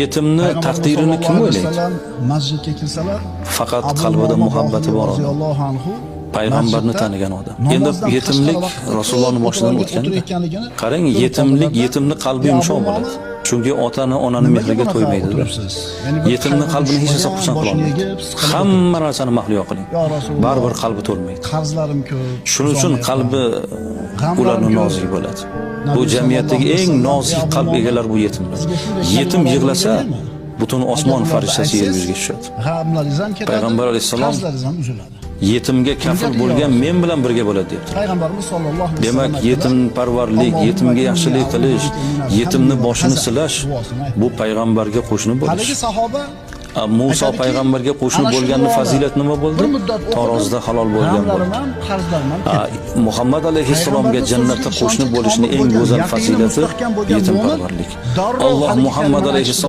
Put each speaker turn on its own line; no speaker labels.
yetimni taqdirini kim o'ylaydi?
Masjidga kirsalar,
Faqat qalbida muhabbati bor odam, payg'ambarni tanigan odam. Endi yetimlik Rasulullohning boshidan o'tganda. Qarang, yetimni qalbi yumshoq bo'ladi. Chunki otani, onani mehriga to'ymaydi. Yetimni qalbini hech narsa xursand qila olmaydi. Hamma narsani mahliyo qiling, baribir qalbi to'lmaydi.
Qarzlarim ko'p.
Shuning uchun qalbi ularning nozik bo'ladi. Bu jamiyatdagi eng nozik qalb egalari bu yetimlar. Yetim yig'lasa, butun osmon farishtasi yer yuziga tushadi. Payg'ambar alayhisalom yetimga kafil bo'lgan men bilan birga bo'ladi debdi.
Payg'ambarimiz sollallohu alayhi vasallam
Demak, yetimparvarlik, yetimga yaxshilik qilish, yetimni boshini silash bu payg'ambarga qo'shni bo'lish.
Haligi sahoba
Musa payg'ambarga qo'shni bo'lganning fazilati nima bo'ldi? Tarozida halol bo'lgan bo'ldi. Muhammad alayhissalomga jannatda qo'shni bo'lishning eng go'zal fazilati yetimparvarlik. Alloh Muhammad alayhissalom